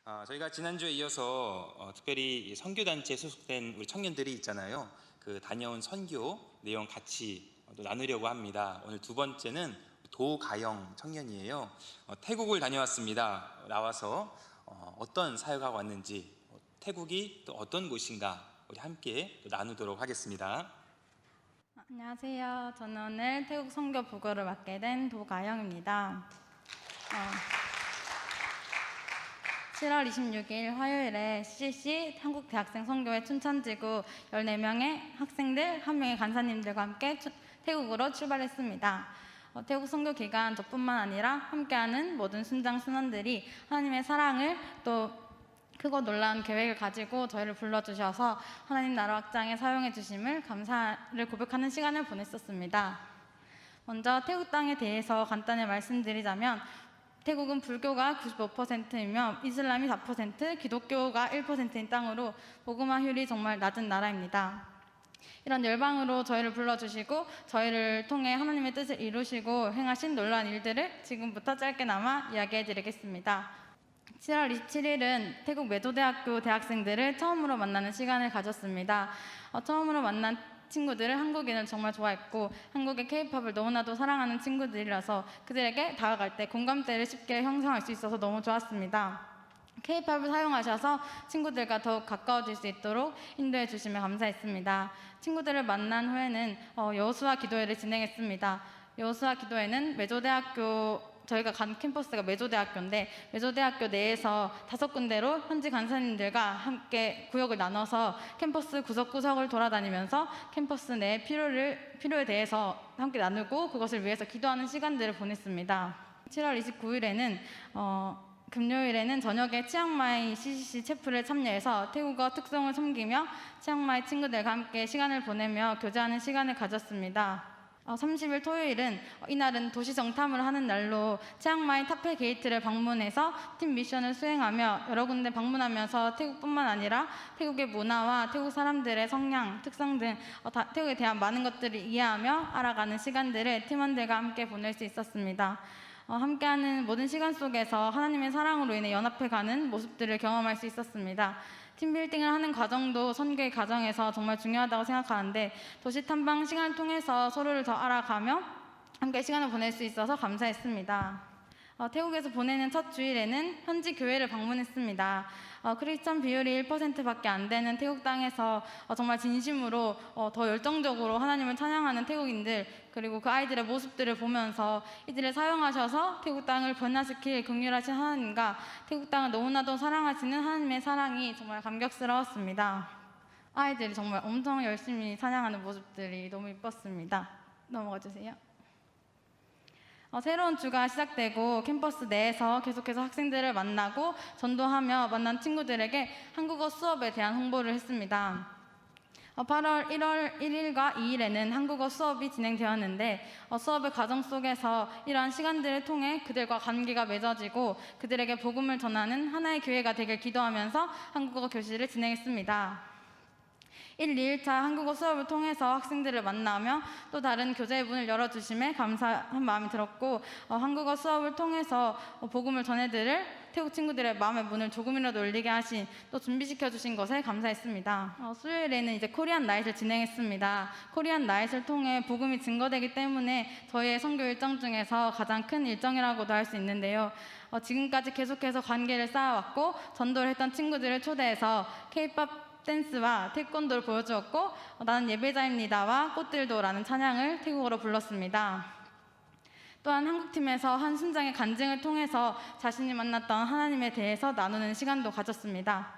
저희가 지난주에 이어서 특별히 이 선교단체에 소속된 우리 청년들이 있잖아요. 그 다녀온 선교 내용 같이 또 나누려고 합니다. 오늘 두 번째는 도가영 청년이에요. 태국을 다녀왔습니다. 나와서 어떤 사역하고 왔는지, 태국이 또 어떤 곳인가 우리 함께 또 나누도록 하겠습니다. 안녕하세요. 저는 오늘 태국 선교 부고를 맡게 된 도가영입니다. 7월 26일 화요일에 CCC 한국대학생 선교회 춘천지구 14명의 학생들, 1명의 간사님들과 함께 태국으로 출발했습니다. 태국 선교 기간 저뿐만 아니라 함께하는 모든 순장 순원들이 하나님의 사랑을 또 크고 놀라운 계획을 가지고 저희를 불러주셔서 하나님 나라 확장에 사용해 주심을 감사를 고백하는 시간을 보냈었습니다. 먼저 태국 땅에 대해서 간단히 말씀드리자면 태국은 불교가 95%이며 이슬람이 4%, 기독교가 1%인 땅으로 복음화율이 정말 낮은 나라입니다. 이런 열방으로 저희를 불러주시고 저희를 통해 하나님의 뜻을 이루시고 행하신 놀라운 일들을 지금부터 짧게나마 이야기해드리겠습니다. 7월 27일은 태국 메조대학교 대학생들을 처음으로 만나는 시간을 가졌습니다. 처음으로 만난 친구들은 한국인을 정말 좋아했고 한국의 K-팝을 너무나도 사랑하는 친구들이라서 그들에게 다가갈 때 공감대를 쉽게 형성할 수 있어서 너무 좋았습니다. K-팝을 사용하셔서 친구들과 더욱 가까워질 수 있도록 인도해 주시면 감사했습니다. 친구들을 만난 후에는 여호수아 기도회를 진행했습니다. 여호수아 기도회는 메조대학교 저희가 간 캠퍼스가 메조대학교인데 메조대학교 내에서 5군데로 현지 간사님들과 함께 구역을 나눠서 캠퍼스 구석구석을 돌아다니면서 캠퍼스 내 필요에 대해서 함께 나누고 그것을 위해서 기도하는 시간들을 보냈습니다. 7월 29일에는 금요일에는 저녁에 치앙마이 CCC 체프를 참여해서 태국어 특성을 섬기며 치앙마이 친구들과 함께 시간을 보내며 교제하는 시간을 가졌습니다. 30일 토요일은 이날은 도시 정탐을 하는 날로 치앙마이 타페 게이트를 방문해서 팀 미션을 수행하며 여러 군데 방문하면서 태국뿐만 아니라 태국의 문화와 태국 사람들의 성향, 특성 등 태국에 대한 많은 것들을 이해하며 알아가는 시간들을 팀원들과 함께 보낼 수 있었습니다. 함께하는 모든 시간 속에서 하나님의 사랑으로 인해 연합해가는 모습들을 경험할 수 있었습니다. 팀빌딩을 하는 과정도 선교의 과정에서 정말 중요하다고 생각하는데 도시 탐방 시간을 통해서 서로를 더 알아가며 함께 시간을 보낼 수 있어서 감사했습니다. 태국에서 보내는 첫 주일에는 현지 교회를 방문했습니다. 크리스천 비율이 1%밖에 안 되는 태국 땅에서 정말 진심으로 더 열정적으로 하나님을 찬양하는 태국인들 그리고 그 아이들의 모습들을 보면서 이들을 사용하셔서 태국 땅을 변화시킬 긍휼하신 하나님과 태국 땅을 너무나도 사랑하시는 하나님의 사랑이 정말 감격스러웠습니다. 아이들이 정말 엄청 열심히 찬양하는 모습들이 너무 이뻤습니다. 넘어가 주세요. 새로운 주가 시작되고 캠퍼스 내에서 계속해서 학생들을 만나고 전도하며 만난 친구들에게 한국어 수업에 대한 홍보를 했습니다. 8월 1일과 2일에는 한국어 수업이 진행되었는데 수업의 과정 속에서 이러한 시간들을 통해 그들과 관계가 맺어지고 그들에게 복음을 전하는 하나의 교회가 되길 기도하면서 한국어 교실을 진행했습니다. 1, 2일차 한국어 수업을 통해서 학생들을 만나며 또 다른 교제의 문을 열어주심에 감사한 마음이 들었고 한국어 수업을 통해서 복음을 전해드릴 태국 친구들의 마음의 문을 조금이라도 열리게 하신 또 준비시켜주신 것에 감사했습니다. 수요일에는 이제 코리안 나잇을 진행했습니다. 코리안 나잇을 통해 복음이 증거되기 때문에 저희의 선교 일정 중에서 가장 큰 일정이라고도 할 수 있는데요. 지금까지 계속해서 관계를 쌓아왔고 전도를 했던 친구들을 초대해서 K-팝 댄스와 태권도를 보여주었고 나는 예배자입니다와 꽃들도라는 찬양을 태국어로 불렀습니다. 또한 한국팀에서 한 순장의 간증을 통해서 자신이 만났던 하나님에 대해서 나누는 시간도 가졌습니다.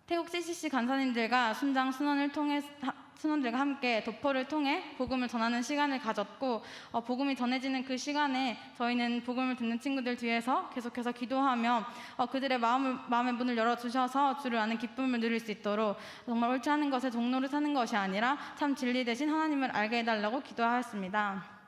태국 CCC 간사님들과 순장 순원들과 함께 도포를 통해 복음을 전하는 시간을 가졌고 복음이 전해지는 그 시간에 저희는 복음을 듣는 친구들 뒤에서 계속해서 기도하며 그들의 마음의 문을 열어주셔서 주를 아는 기쁨을 누릴 수 있도록 정말 옳지 않은 것에 종로를 사는 것이 아니라 참 진리 되신 하나님을 알게 해달라고 기도하였습니다.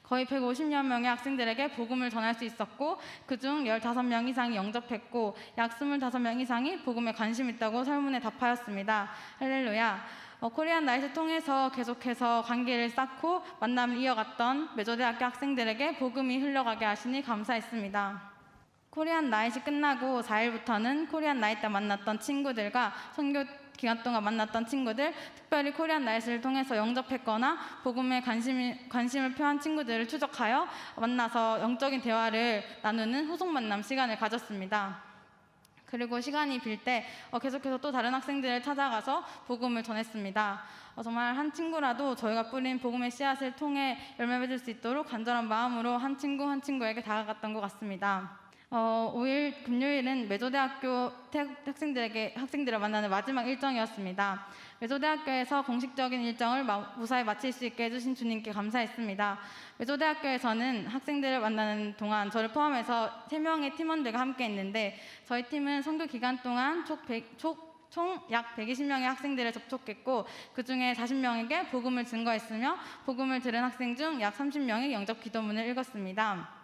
거의 150여 명의 학생들에게 복음을 전할 수 있었고 그중 15명 이상이 영접했고 약 25명 이상이 복음에 관심 있다고 설문에 답하였습니다. 할렐루야. 코리안 나잇을 통해서 계속해서 관계를 쌓고 만남을 이어갔던 메조대학교 학생들에게 복음이 흘러가게 하시니 감사했습니다. 코리안 나잇이 끝나고 4일부터는 코리안 나잇 때 만났던 친구들과 선교 기간 동안 만났던 친구들, 특별히 코리안 나잇을 통해서 영접했거나 복음에 관심을 표한 친구들을 추적하여 만나서 영적인 대화를 나누는 후속 만남 시간을 가졌습니다. 그리고 시간이 빌 때 계속해서 또 다른 학생들을 찾아가서 복음을 전했습니다. 정말 한 친구라도 저희가 뿌린 복음의 씨앗을 통해 열매 맺을 수 있도록 간절한 마음으로 한 친구 한 친구에게 다가갔던 것 같습니다. 5일 금요일은 메조대학교 태국 학생들을 만나는 마지막 일정이었습니다. 메조대학교에서 공식적인 일정을 무사히 마칠 수 있게 해주신 주님께 감사했습니다. 메조대학교에서는 학생들을 만나는 동안 저를 포함해서 3명의 팀원들과 함께 했는데 저희 팀은 선교 기간 동안 총 약 120명의 학생들을 접촉했고 그 중에 40명에게 복음을 증거했으며 복음을 들은 학생 중 약 30명이 영접 기도문을 읽었습니다.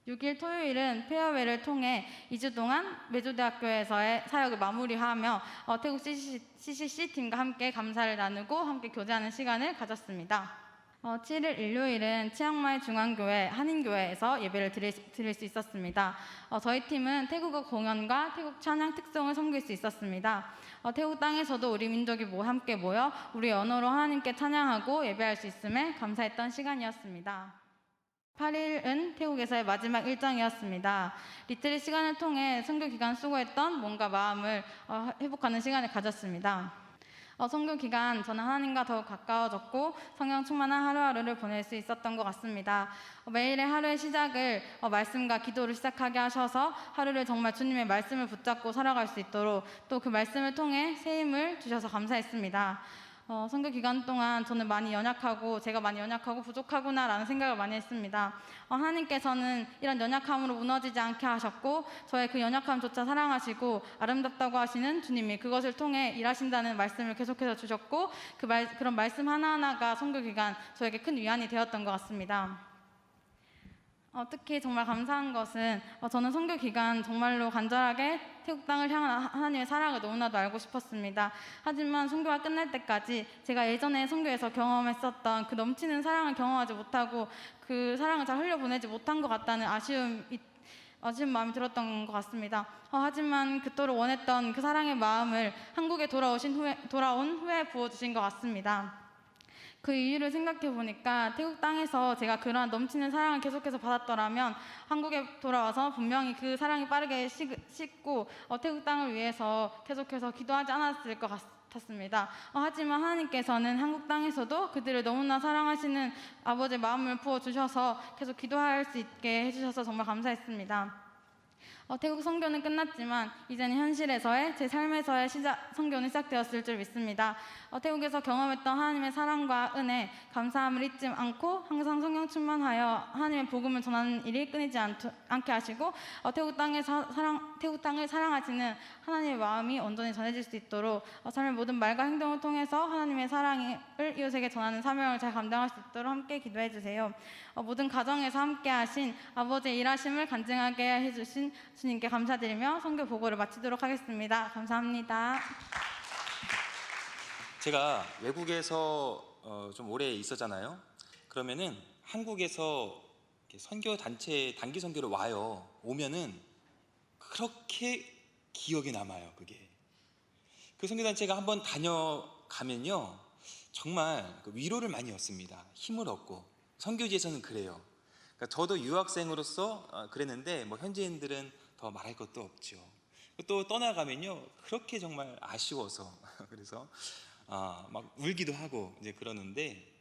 6일 토요일은 페어웨이를 통해 2주 동안 메조대학교에서의 사역을 마무리하며 태국 CCC 팀과 함께 감사를 나누고 함께 교제하는 시간을 가졌습니다. 7일 일요일은 치앙마이 중앙교회 한인교회에서 예배를 드릴 수 있었습니다. 저희 팀은 태국어 공연과 태국 찬양 특송을 섬길 수 있었습니다. 태국 땅에서도 우리 민족이 함께 모여 우리 언어로 하나님께 찬양하고 예배할 수 있음에 감사했던 시간이었습니다. 8일은 태국에서의 마지막 일정이었습니다. 리트릿 시간을 통해 선교 기간 수고했던 몸과 마음을 회복하는 시간을 가졌습니다. 선교 기간 저는 하나님과 더욱 가까워졌고 성령 충만한 하루하루를 보낼 수 있었던 것 같습니다. 매일의 하루의 시작을 말씀과 기도를 시작하게 하셔서 하루를 정말 주님의 말씀을 붙잡고 살아갈 수 있도록 또 그 말씀을 통해 새 힘을 주셔서 감사했습니다. 선교 기간 동안 저는 제가 많이 연약하고 부족하구나라는 생각을 많이 했습니다. 하나님께서는 이런 연약함으로 무너지지 않게 하셨고 저의 그 연약함조차 사랑하시고 아름답다고 하시는 주님이 그것을 통해 일하신다는 말씀을 계속해서 주셨고 그런 말씀 하나하나가 선교 기간 저에게 큰 위안이 되었던 것 같습니다. 특히 정말 감사한 것은 저는 선교 기간 정말로 간절하게 태국 땅을 향한 하나님의 사랑을 너무나도 알고 싶었습니다. 하지만 선교가 끝날 때까지 제가 예전에 선교에서 경험했었던 그 넘치는 사랑을 경험하지 못하고 그 사랑을 잘 흘려보내지 못한 것 같다는 아쉬운 마음이 들었던 것 같습니다. 하지만 그토록 원했던 그 사랑의 마음을 한국에 돌아온 후에 부어주신 것 같습니다. 그 이유를 생각해 보니까 태국 땅에서 제가 그러한 넘치는 사랑을 계속해서 받았더라면 한국에 돌아와서 분명히 그 사랑이 빠르게 식고 태국 땅을 위해서 계속해서 기도하지 않았을 것 같았습니다. 하지만 하나님께서는 한국 땅에서도 그들을 너무나 사랑하시는 아버지의 마음을 부어주셔서 계속 기도할 수 있게 해주셔서 정말 감사했습니다. 태국 선교는 끝났지만 이제는 현실에서의 제 삶에서의 선교는 시작되었을 줄 믿습니다. 태국에서 경험했던 하나님의 사랑과 은혜, 감사함을 잊지 않고 항상 성령 충만하여 하나님의 복음을 전하는 일이 끊이지 않게 하시고 태국 땅을 사랑하시는 하나님의 마음이 온전히 전해질 수 있도록 삶의 모든 말과 행동을 통해서 하나님의 사랑을 이웃에게 전하는 사명을 잘 감당할 수 있도록 함께 기도해 주세요. 모든 가정에서 함께 하신 아버지의 일하심을 간증하게 해주신 주님께 감사드리며 선교 보고를 마치도록 하겠습니다. 감사합니다. 제가 외국에서 좀 오래 있었잖아요. 그러면은 한국에서 선교 단체 단기 선교를 오면은 그렇게 기억에 남아요. 그게 그 선교 단체가 한번 다녀가면요 정말 위로를 많이 얻습니다. 힘을 얻고 선교지에서는 그래요. 그러니까 저도 유학생으로서 그랬는데 현지인들은 더 말할 것도 없죠. 또 떠나가면요 그렇게 정말 아쉬워서 그래서 막 울기도 하고 이제 그러는데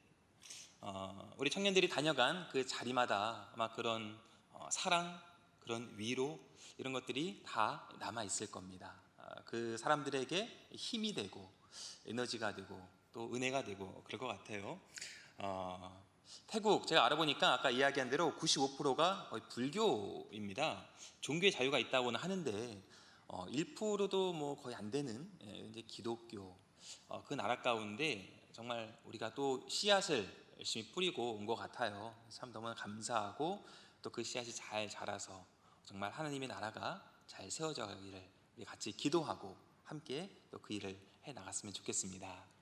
우리 청년들이 다녀간 그 자리마다 아마 그런 사랑, 그런 위로 이런 것들이 다 남아 있을 겁니다. 그 사람들에게 힘이 되고 에너지가 되고 또 은혜가 되고 그럴 것 같아요. 태국 제가 알아보니까 아까 이야기한 대로 95%가 불교입니다. 종교의 자유가 있다고는 하는데 1%도 거의 안 되는 이제 기독교 그 나라 가운데 정말 우리가 또 씨앗을 열심히 뿌리고 온 것 같아요. 참 너무나 감사하고 또 그 씨앗이 잘 자라서 정말 하나님의 나라가 잘 세워져 가기를 우리 같이 기도하고 함께 또 그 일을 해 나갔으면 좋겠습니다.